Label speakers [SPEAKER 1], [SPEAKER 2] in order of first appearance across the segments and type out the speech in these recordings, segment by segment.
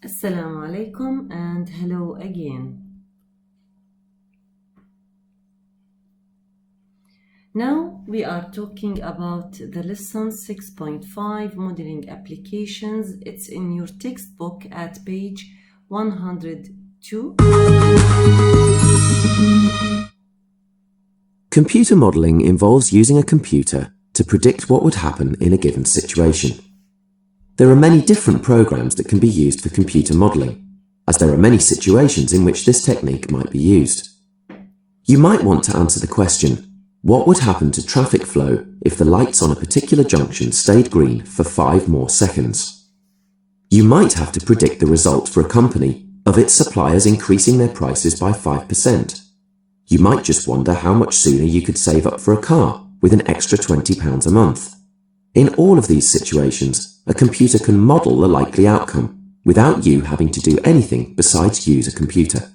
[SPEAKER 1] Assalamu alaikum and hello again. Now we are talking about the lesson 6.5 modeling applications. It's in your textbook at page 102.
[SPEAKER 2] Computer modeling involves using a computer to predict what would happen in a given situation. There are many different programs that can be used for computer modeling, as there are many situations in which this technique might be used. You might want to answer the question, what would happen to traffic flow if the lights on a particular junction stayed green for 5 more seconds? You might have to predict the result for a company of its suppliers increasing their prices by 5%. You might just wonder how much sooner you could save up for a car with an extra £20 a month. In all of these situations, a computer can model the likely outcome without you having to do anything besides use a computer.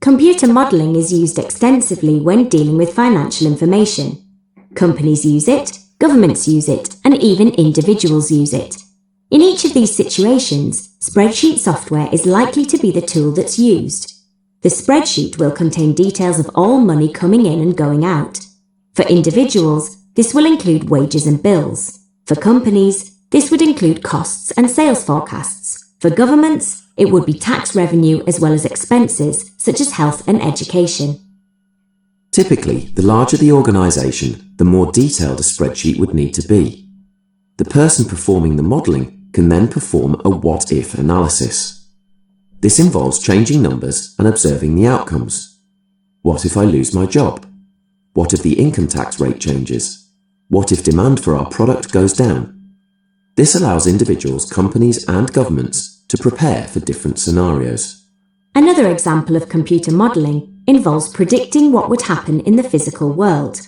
[SPEAKER 3] Computer modeling is used extensively when dealing with financial information. Companies use it, governments use it, and even individuals use it. In each of these situations, spreadsheet software is likely to be the tool that's used. The spreadsheet will contain details of all money coming in and going out. For individuals, this will include wages and bills. For companies, this would include costs and sales forecasts. For governments, it would be tax revenue as well as expenses such as health and education.
[SPEAKER 2] Typically, the larger the organization, the more detailed a spreadsheet would need to be. The person performing the modeling can then perform a what-if analysis. This involves changing numbers and observing the outcomes. What if I lose my job? What if the income tax rate changes? What if demand for our product goes down? This allows individuals, companies, and governments to prepare for different scenarios.
[SPEAKER 3] Another example of computer modeling involves predicting what would happen in the physical world.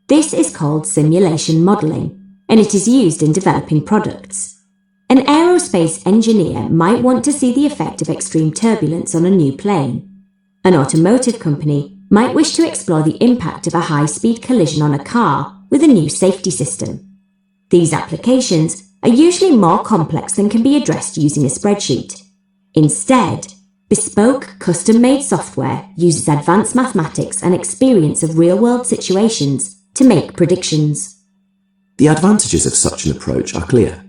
[SPEAKER 3] This is called simulation modeling, and it is used in developing products. An aerospace engineer might want to see the effect of extreme turbulence on a new plane. An automotive company might wish to explore the impact of a high-speed collision on a car with a new safety system. These applications are usually more complex than can be addressed using a spreadsheet. Instead, bespoke, custom-made software uses advanced mathematics and experience of real-world situations to make predictions.
[SPEAKER 2] The advantages of such an approach are clear.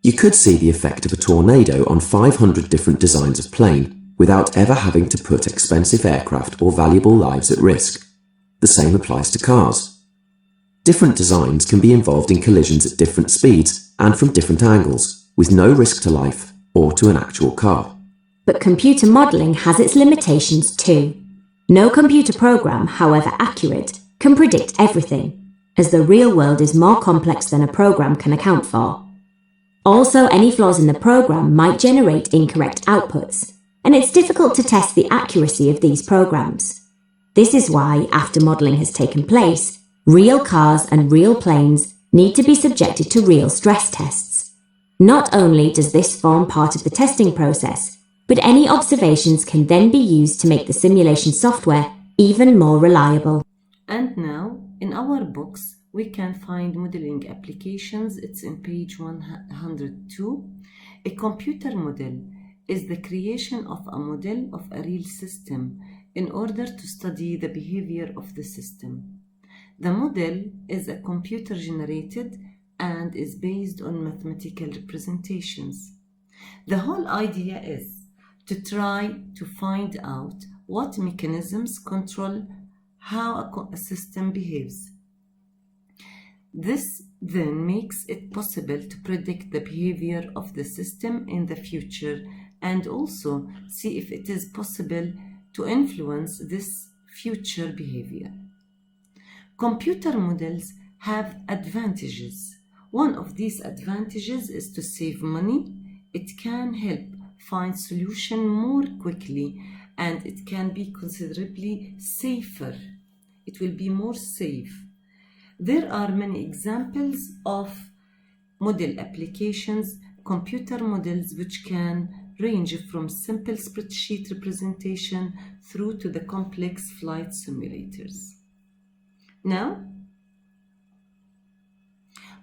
[SPEAKER 2] You could see the effect of a tornado on 500 different designs of plane without ever having to put expensive aircraft or valuable lives at risk. The same applies to cars. Different designs can be involved in collisions at different speeds and from different angles, with no risk to life or to an actual car.
[SPEAKER 3] But computer modeling has its limitations too. No computer program, however accurate, can predict everything, as the real world is more complex than a program can account for. Also, any flaws in the program might generate incorrect outputs, and it's difficult to test the accuracy of these programs. This is why, after modeling has taken place, real cars and real planes need to be subjected to real stress tests. Not only does this form part of the testing process, but any observations can then be used to make the simulation software even more reliable.
[SPEAKER 1] And now, in our books, we can find modeling applications. It's in page 102. A computer model is the creation of a model of a real system in order to study the behavior of the system. The model is a computer-generated and is based on mathematical representations. The whole idea is to try to find out what mechanisms control how a system behaves. This then makes it possible to predict the behavior of the system in the future and also see if it is possible to influence this future behavior. Computer models have advantages. One of these advantages is to save money. It can help find solutions more quickly and it can be considerably safer. It will be more safe. There are many examples of model applications, computer models which can range from simple spreadsheet representation through to the complex flight simulators. Now,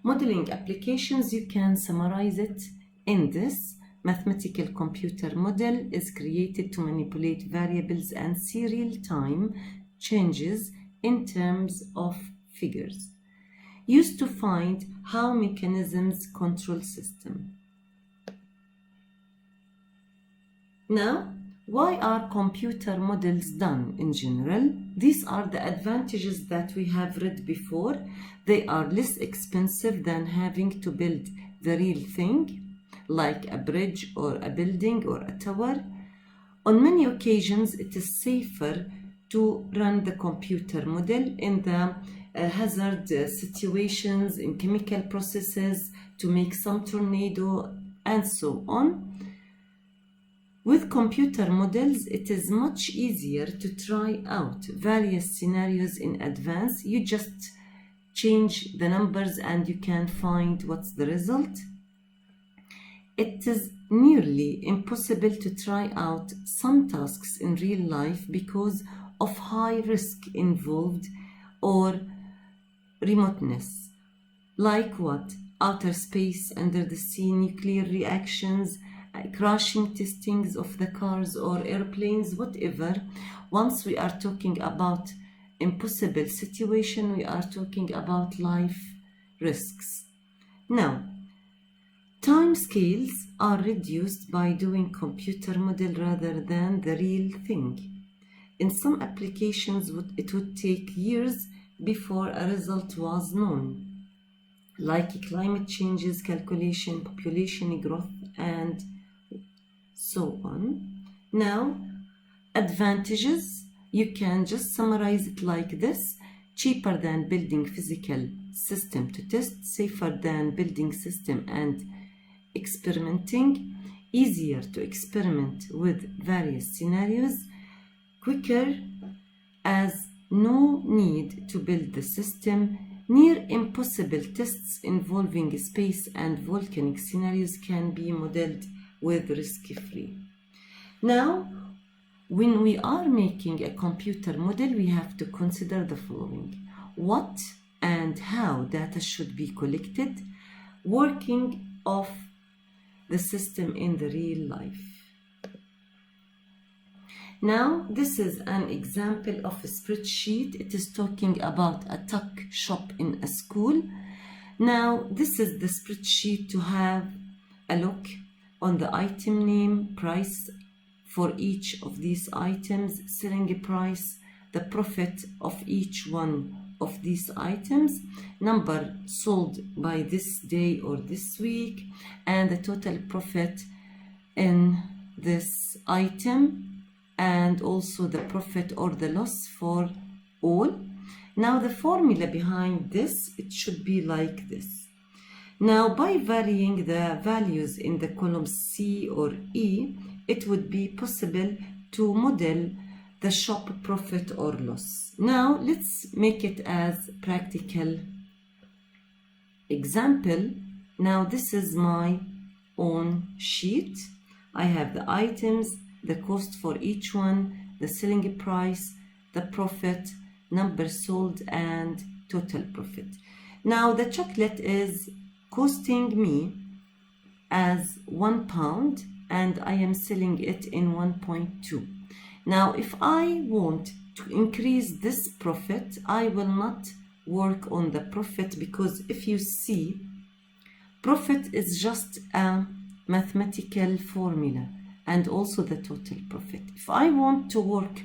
[SPEAKER 1] modeling applications, you can summarize it in this. mathematical computer model is created to manipulate variables and see real-time changes in terms of figures, used to find how mechanisms control system. Now, why are computer models done in general? These are the advantages that we have read before. They are less expensive than having to build the real thing, like a bridge or a building or a tower. On many occasions, it is safer to run the computer model in the hazard situations, in chemical processes, to make some tornado, and so on. With computer models, it is much easier to try out various scenarios in advance. You just change the numbers and you can find what's the result. It is nearly impossible to try out some tasks in real life because of high risk involved or remoteness. Like what? Outer space, under the sea, nuclear reactions, crashing testings of the cars or airplanes, whatever. Once we are talking about impossible situation, we are talking about life risks. Now, time scales are reduced by doing computer model rather than the real thing. In some applications, it would take years before a result was known, like climate changes calculation, population growth, and so on. Now, advantages, you can just summarize it like this: cheaper than building physical system to test, safer than building system and experimenting, easier to experiment with various scenarios, quicker as no need to build the system, near impossible tests involving space and volcanic scenarios can be modeled with risk-free. Now, when we are making a computer model, we have to consider the following: what and how data should be collected, working of the system in the real life. Now, this is an example of a spreadsheet. It is talking about a tuck shop in a school. Now, this is the spreadsheet to have a look on the item name, price for each of these items, selling price, the profit of each one of these items, number sold by this day or this week, and the total profit in this item, and also the profit or the loss for all. Now, the formula behind this, it should be like this. Now, by varying the values in the column C or E, it would be possible to model the shop profit or loss. Now, let's make it as practical example. Now, this is my own sheet. I have the items, the cost for each one, the selling price, the profit, number sold, and total profit. Now, the chocolate is costing me as £1 and I am selling it in 1.2. Now, if I want to increase this profit, I will not work on the profit, because if you see, profit is just a mathematical formula, and also the total profit. If I want to work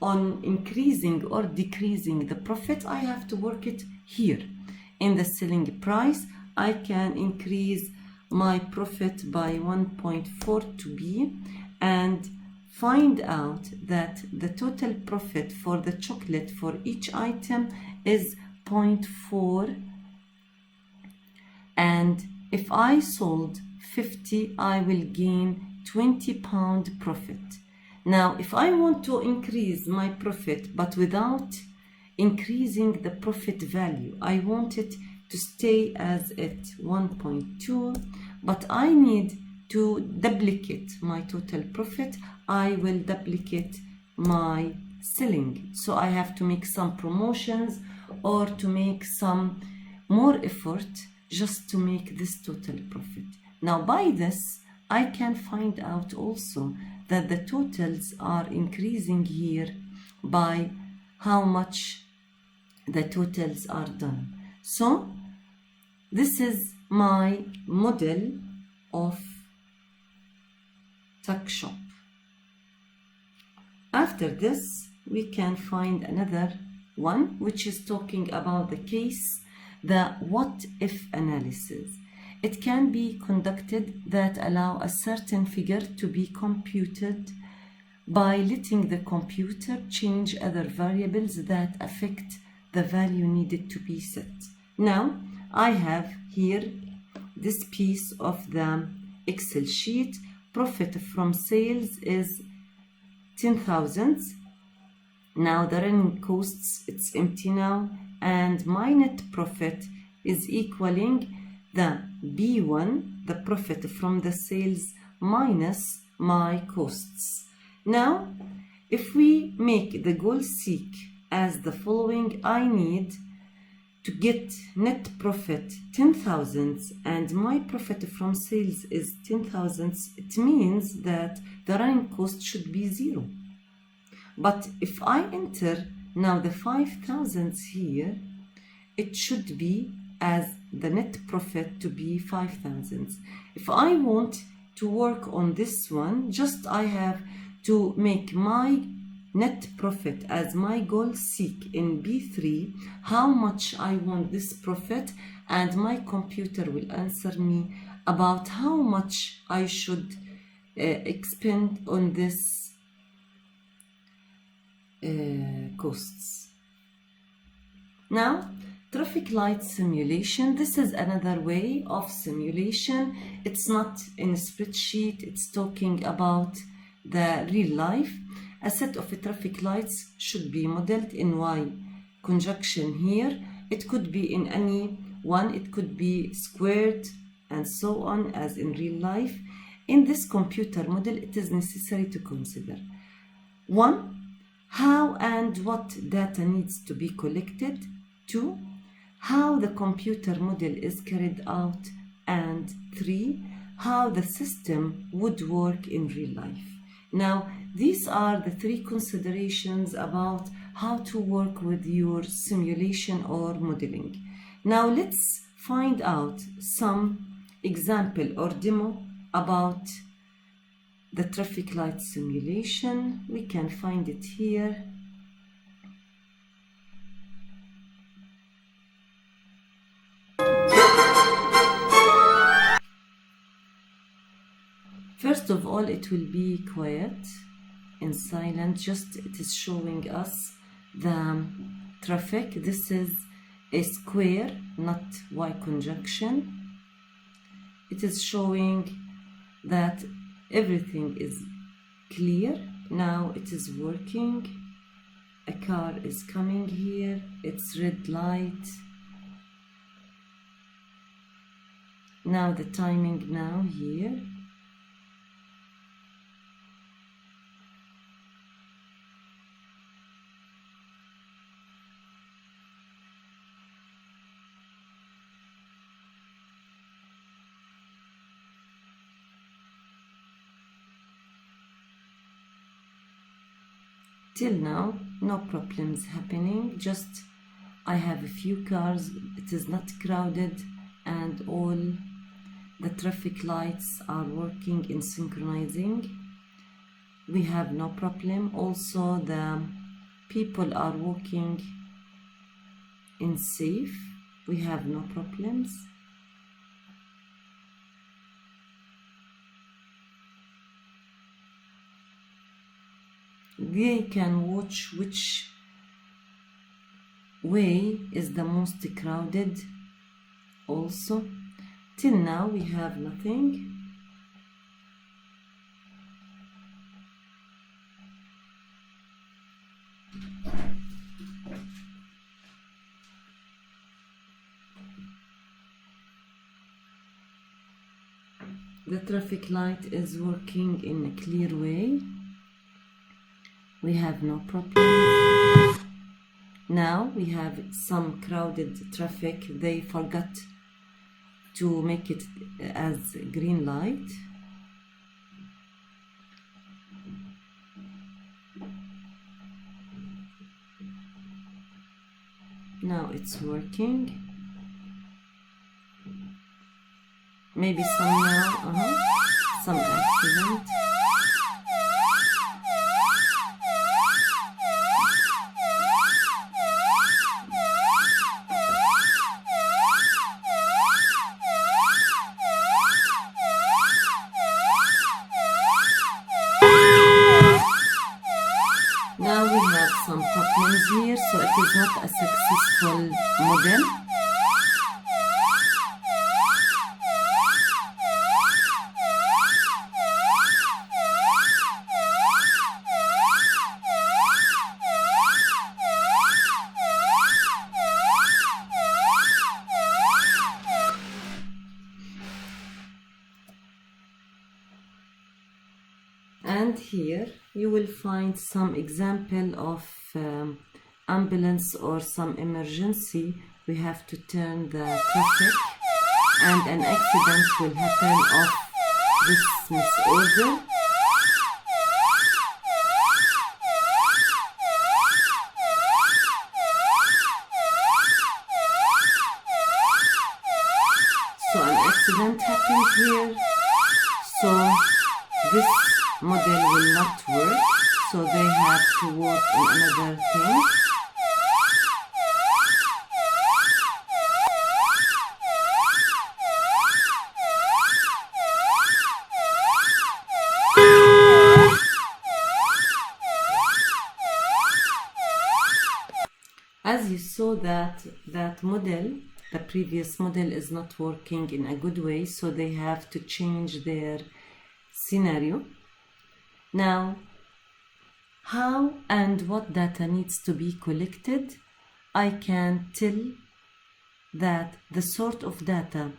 [SPEAKER 1] on increasing or decreasing the profit, I have to work it here. In the selling price, I can increase my profit by 1.4 to B and find out that the total profit for the chocolate for each item is 0.4, and if I sold 50, I will gain £20 profit. Now, if I want to increase my profit but without increasing the profit value, I want it to stay as at 1.2, but I need to duplicate my total profit, I will duplicate my selling. So I have to make some promotions or to make some more effort just to make this total profit. Now, by this, I can find out also that the totals are increasing here by how much the totals are done. So this is my model of tuck shop. After this, we can find another one which is talking about the case, the what if analysis. It can be conducted that allow a certain figure to be computed by letting the computer change other variables that affect the value needed to be set. Now, I have here this piece of the Excel sheet. Profit from sales is 10,000. Now the running costs, it's empty now, and my net profit is equaling the B1, the profit from the sales, minus my costs. Now, if we make the goal seek as the following, I need to get net profit 10,000 and my profit from sales is 10,000, it means that the running cost should be 0. But if I enter now the 5,000 here, it should be as the net profit to be 5,000. If I want to work on this one, just I have to make my net profit as my goal seek in B3, how much I want this profit, and my computer will answer me about how much I should expend on this costs. Now, traffic light simulation. This is another way of simulation. It's not in a spreadsheet, it's talking about the real life. A set of traffic lights should be modeled in Y conjunction here. It could be in any one, it could be squared and so on as in real life. In this computer model, it is necessary to consider 1. How and what data needs to be collected. 2. How the computer model is carried out. And 3. How the system would work in real life. Now, these are the 3 considerations about how to work with your simulation or modeling. Now, let's find out some example or demo about the traffic light simulation. We can find it here. First of all, it will be quiet and silent. Just it is showing us the traffic. This is a square, not Y conjunction. It is showing that everything is clear. Now it is working. A car is coming here. It's red light. Now the timing now here. Till now, no problems happening, just I have a few cars, it is not crowded, and all the traffic lights are working in synchronizing. We have no problem. Also, the people are walking in safe. We have no problems. They can watch which way is the most crowded also. Till now we have nothing. The traffic light is working in a clear way. We have no problem. Now we have some crowded traffic. They forgot to make it as green light. Now it's working. Maybe some now, some accident. Now we have some problems here, so it is not a successful model. And here you will find some example of ambulance or some emergency. We have to turn the traffic and an accident will happen of this misorder. So an accident happened here. So this model will not work, so they have to work on another thing. As you saw that model, the previous model is not working in a good way, so they have to change their scenario. Now, how and what data needs to be collected? I can tell that the sort of data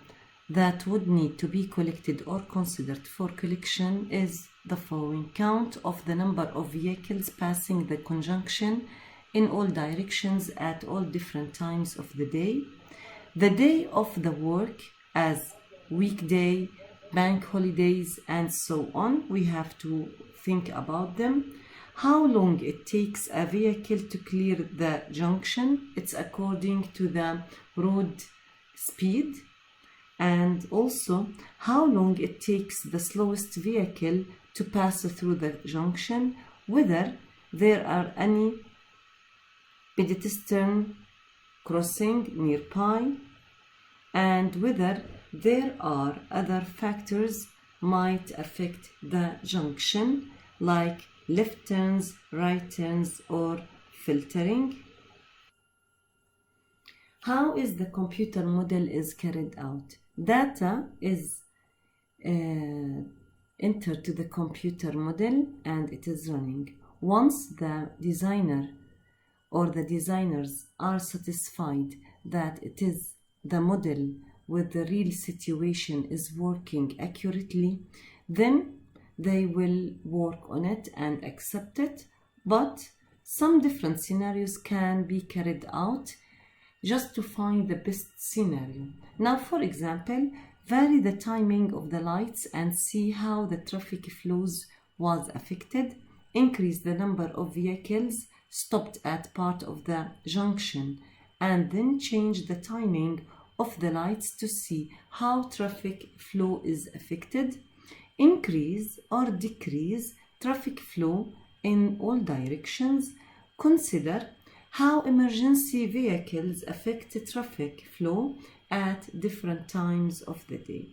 [SPEAKER 1] that would need to be collected or considered for collection is the following: count of the number of vehicles passing the conjunction in all directions at all different times of the day of the work as weekday, bank holidays, and so on. We have to think about them. How long it takes a vehicle to clear the junction. It's according to the road speed. And also how long it takes the slowest vehicle to pass through the junction, whether there are any pedestrian crossing nearby, and whether there are other factors might affect the junction, like left turns, right turns, or filtering. How is the computer model is carried out? Data is entered to the computer model and it is running. Once the designer or the designers are satisfied that it is the model with the real situation is working accurately, then they will work on it and accept it. But some different scenarios can be carried out just to find the best scenario. Now, for example, vary the timing of the lights and see how the traffic flows was affected. Increase the number of vehicles stopped at part of the junction, and then change the timing of the lights to see how traffic flow is affected. Increase or decrease traffic flow in all directions. Consider how emergency vehicles affect traffic flow at different times of the day.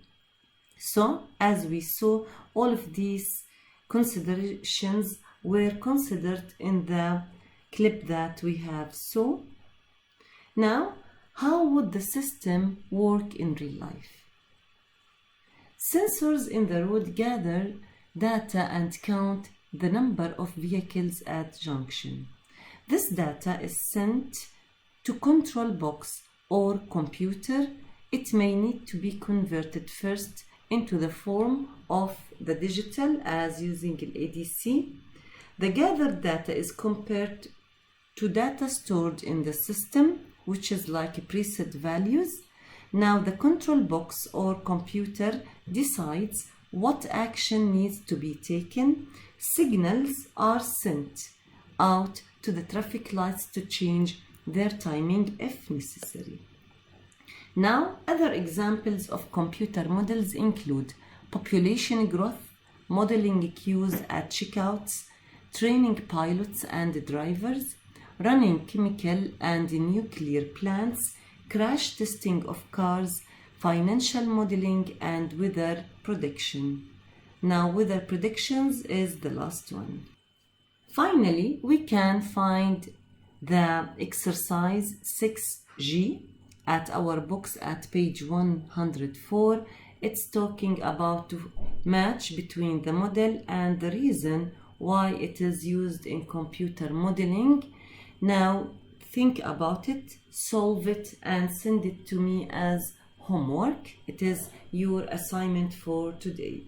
[SPEAKER 1] So, as we saw, all of these considerations were considered in the clip that we have saw. Now, how would the system work in real life? Sensors in the road gather data and count the number of vehicles at junction. This data is sent to control box or computer. It may need to be converted first into the form of the digital as using an ADC. The gathered data is compared to data stored in the system, which is like preset values. Now the control box or computer decides what action needs to be taken. Signals are sent out to the traffic lights to change their timing if necessary. Now, other examples of computer models include population growth, modeling queues at checkouts, training pilots and drivers, running chemical and nuclear plants, crash testing of cars, financial modeling, and weather prediction. Now, weather predictions is the last one. Finally, we can find the exercise 6G at our books at page 104. It's talking about to match between the model and the reason why it is used in computer modeling. Now think about it, solve it, and send it to me as homework. It is your assignment for today.